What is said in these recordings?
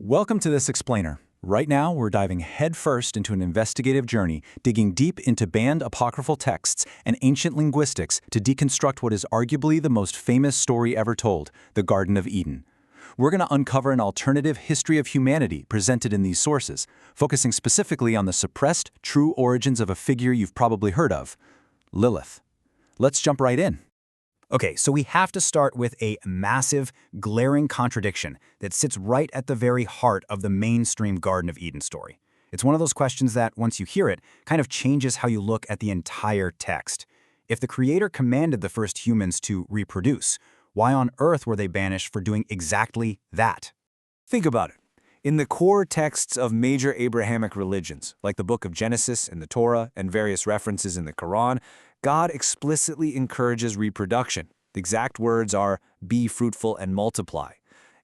Welcome to this explainer. Right now, we're diving headfirst into an investigative journey, digging deep into banned apocryphal texts and ancient linguistics to deconstruct what is arguably the most famous story ever told, the Garden of Eden. We're going to uncover an alternative history of humanity presented in these sources, focusing specifically on the suppressed, true origins of a figure you've probably heard of, Lilith. Let's jump right in. Okay, so we have to start with a massive, glaring contradiction that sits right at the very heart of the mainstream Garden of Eden story. It's one of those questions that, once you hear it, kind of changes how you look at the entire text. If the Creator commanded the first humans to reproduce, why on earth were they banished for doing exactly that? Think about it. In the core texts of major Abrahamic religions, like the Book of Genesis and the Torah and various references in the Quran, God explicitly encourages reproduction. The exact words are, "Be fruitful and multiply."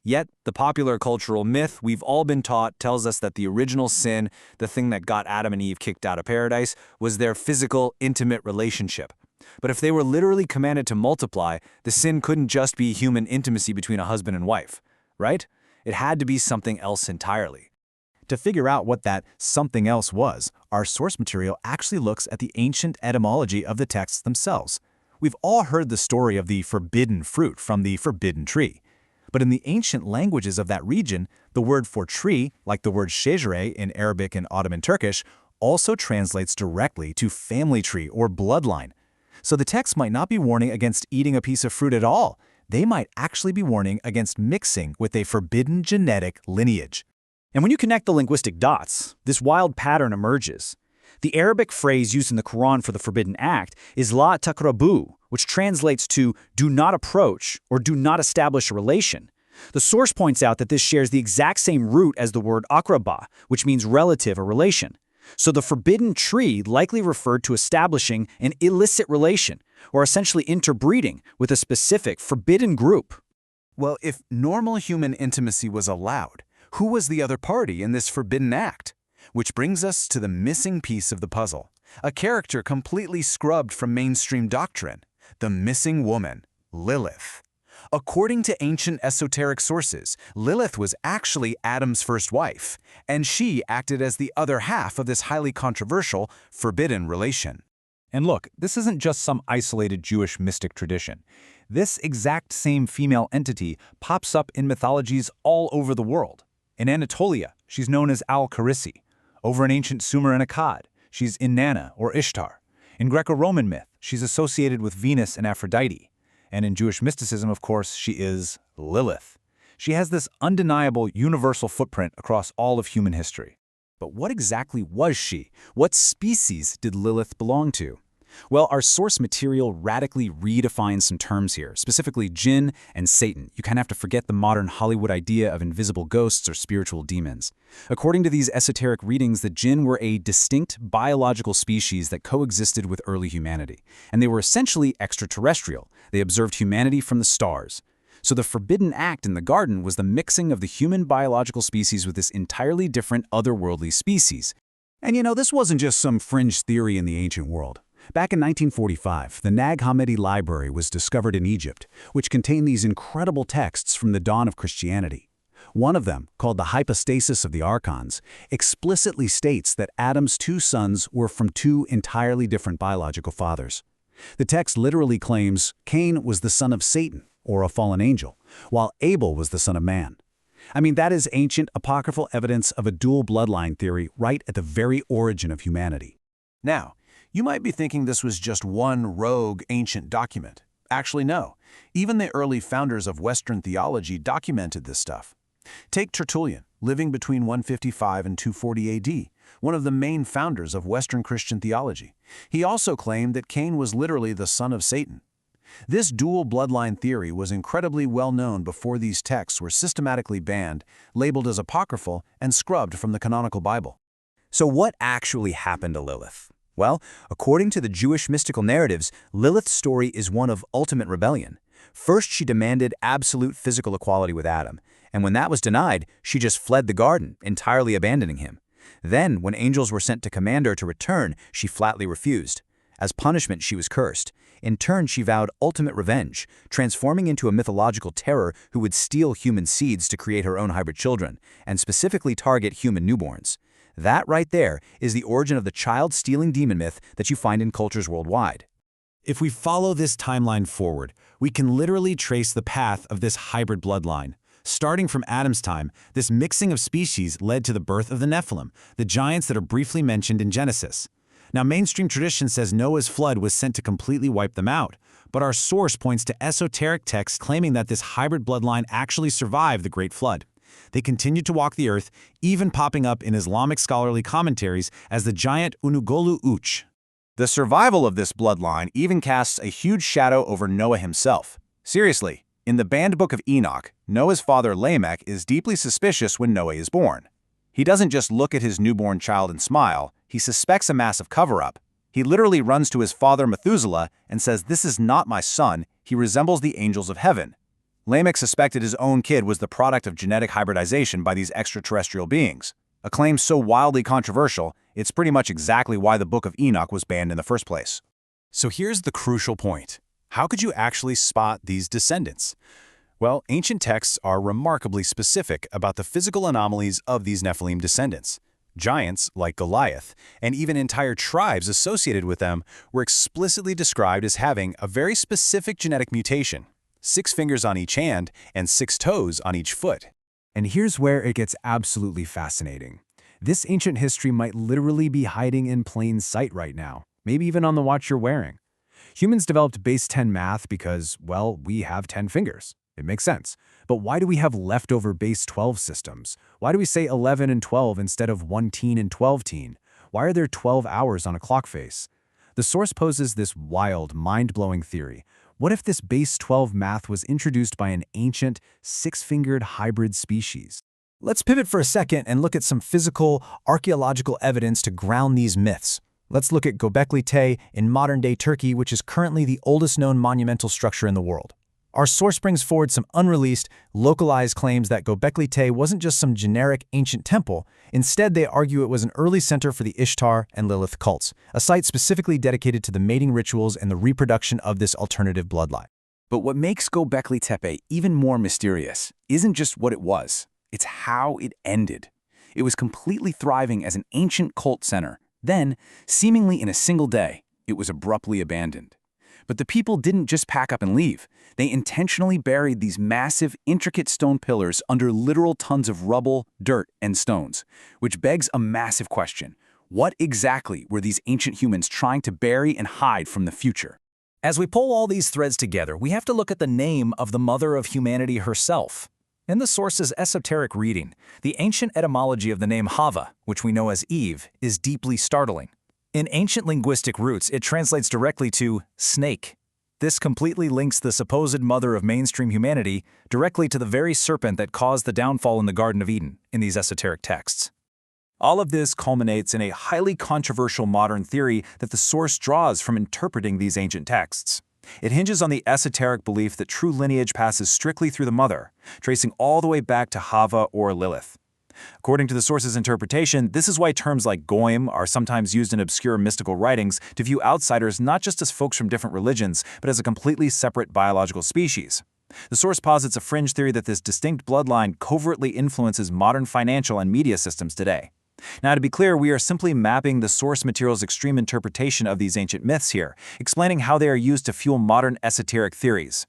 Yet, the popular cultural myth we've all been taught tells us that the original sin, the thing that got Adam and Eve kicked out of paradise, was their physical, intimate relationship. But if they were literally commanded to multiply, the sin couldn't just be human intimacy between a husband and wife, right? It had to be something else entirely. To figure out what that something else was, our source material actually looks at the ancient etymology of the texts themselves. We've all heard the story of the forbidden fruit from the forbidden tree. But in the ancient languages of that region, the word for tree, like the word shejere in Arabic and Ottoman Turkish, also translates directly to family tree or bloodline. So the text might not be warning against eating a piece of fruit at all. They might actually be warning against mixing with a forbidden genetic lineage. And when you connect the linguistic dots, this wild pattern emerges. The Arabic phrase used in the Quran for the forbidden act is la taqrabu, which translates to do not approach or do not establish a relation. The source points out that this shares the exact same root as the word akraba, which means relative or relation. So the forbidden tree likely referred to establishing an illicit relation, or essentially interbreeding with a specific forbidden group. Well, if normal human intimacy was allowed, who was the other party in this forbidden act? Which brings us to the missing piece of the puzzle, a character completely scrubbed from mainstream doctrine, the missing woman, Lilith. According to ancient esoteric sources, Lilith was actually Adam's first wife, and she acted as the other half of this highly controversial, forbidden relation. And look, this isn't just some isolated Jewish mystic tradition. This exact same female entity pops up in mythologies all over the world. In Anatolia, she's known as Al-Kharisi. Over in ancient Sumer and Akkad, she's Inanna or Ishtar. In Greco-Roman myth, she's associated with Venus and Aphrodite. And in Jewish mysticism, of course, she is Lilith. She has this undeniable universal footprint across all of human history. But what exactly was she? What species did Lilith belong to? Well, our source material radically redefines some terms here, specifically jinn and Satan. You kind of have to forget the modern Hollywood idea of invisible ghosts or spiritual demons. According to these esoteric readings, the jinn were a distinct biological species that coexisted with early humanity, and they were essentially extraterrestrial. They observed humanity from the stars. So the forbidden act in the garden was the mixing of the human biological species with this entirely different otherworldly species. And this wasn't just some fringe theory in the ancient world. Back in 1945, the Nag Hammadi Library was discovered in Egypt, which contained these incredible texts from the dawn of Christianity. One of them, called the Hypostasis of the Archons, explicitly states that Adam's two sons were from two entirely different biological fathers. The text literally claims Cain was the son of Satan, or a fallen angel, while Abel was the son of man. I mean, that is ancient apocryphal evidence of a dual bloodline theory right at the very origin of humanity. Now, you might be thinking this was just one rogue ancient document. Actually, no. Even the early founders of Western theology documented this stuff. Take Tertullian, living between 155 and 240 AD, one of the main founders of Western Christian theology. He also claimed that Cain was literally the son of Satan. This dual bloodline theory was incredibly well known before these texts were systematically banned, labeled as apocryphal, and scrubbed from the canonical Bible. So what actually happened to Lilith? Well, according to the Jewish mystical narratives, Lilith's story is one of ultimate rebellion. First, she demanded absolute physical equality with Adam, and when that was denied, she just fled the garden, entirely abandoning him. Then, when angels were sent to command her to return, she flatly refused. As punishment, she was cursed. In turn, she vowed ultimate revenge, transforming into a mythological terror who would steal human seeds to create her own hybrid children, and specifically target human newborns. That right there is the origin of the child-stealing demon myth that you find in cultures worldwide. If we follow this timeline forward, we can literally trace the path of this hybrid bloodline. Starting from Adam's time, this mixing of species led to the birth of the Nephilim, the giants that are briefly mentioned in Genesis. Now, mainstream tradition says Noah's flood was sent to completely wipe them out, but our source points to esoteric texts claiming that this hybrid bloodline actually survived the Great Flood. They continued to walk the earth, even popping up in Islamic scholarly commentaries as the giant Unugolu Uch. The survival of this bloodline even casts a huge shadow over Noah himself. Seriously, in the banned book of Enoch, Noah's father Lamech is deeply suspicious when Noah is born. He doesn't just look at his newborn child and smile, he suspects a massive cover-up. He literally runs to his father Methuselah and says, "This is not my son, he resembles the angels of heaven." Lamech suspected his own kid was the product of genetic hybridization by these extraterrestrial beings. A claim so wildly controversial, it's pretty much exactly why the Book of Enoch was banned in the first place. So here's the crucial point. How could you actually spot these descendants? Well, ancient texts are remarkably specific about the physical anomalies of these Nephilim descendants. Giants, like Goliath, and even entire tribes associated with them were explicitly described as having a very specific genetic mutation: 6 fingers on each hand and 6 toes on each foot. And here's where it gets absolutely fascinating. This ancient history might literally be hiding in plain sight right now, maybe even on the watch you're wearing. Humans developed base 10 math because, well, we have 10 fingers. It makes sense. But why do we have leftover base 12 systems? Why do we say 11 and 12 instead of 1-teen and 12-teen? Why are there 12 hours on a clock face? The source poses this wild, mind-blowing theory. What if this base 12 math was introduced by an ancient, 6-fingered hybrid species? Let's pivot for a second and look at some physical, archaeological evidence to ground these myths. Let's look at Göbekli Tepe in modern-day Turkey, which is currently the oldest known monumental structure in the world. Our source brings forward some unreleased, localized claims that Göbekli Tepe wasn't just some generic ancient temple. Instead, they argue it was an early center for the Ishtar and Lilith cults, a site specifically dedicated to the mating rituals and the reproduction of this alternative bloodline. But what makes Göbekli Tepe even more mysterious isn't just what it was, it's how it ended. It was completely thriving as an ancient cult center. Then, seemingly in a single day, it was abruptly abandoned. But the people didn't just pack up and leave. They intentionally buried these massive, intricate stone pillars under literal tons of rubble, dirt, and stones, which begs a massive question. What exactly were these ancient humans trying to bury and hide from the future? As we pull all these threads together, we have to look at the name of the mother of humanity herself. In the source's esoteric reading, the ancient etymology of the name Hava, which we know as Eve, is deeply startling. In ancient linguistic roots, it translates directly to snake. This completely links the supposed mother of mainstream humanity directly to the very serpent that caused the downfall in the Garden of Eden in these esoteric texts. All of this culminates in a highly controversial modern theory that the source draws from interpreting these ancient texts. It hinges on the esoteric belief that true lineage passes strictly through the mother, tracing all the way back to Hava or Lilith. According to the source's interpretation, this is why terms like goyim are sometimes used in obscure mystical writings to view outsiders not just as folks from different religions, but as a completely separate biological species. The source posits a fringe theory that this distinct bloodline covertly influences modern financial and media systems today. Now, to be clear, we are simply mapping the source material's extreme interpretation of these ancient myths here, explaining how they are used to fuel modern esoteric theories.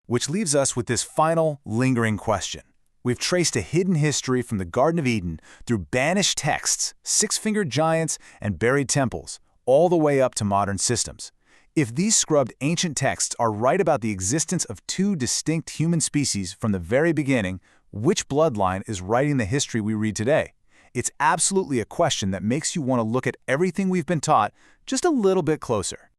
Which leaves us with this final, lingering question. We've traced a hidden history from the Garden of Eden through banished texts, 6-fingered giants, and buried temples, all the way up to modern systems. If these scrubbed ancient texts are right about the existence of 2 distinct human species from the very beginning, which bloodline is writing the history we read today? It's absolutely a question that makes you want to look at everything we've been taught just a little bit closer.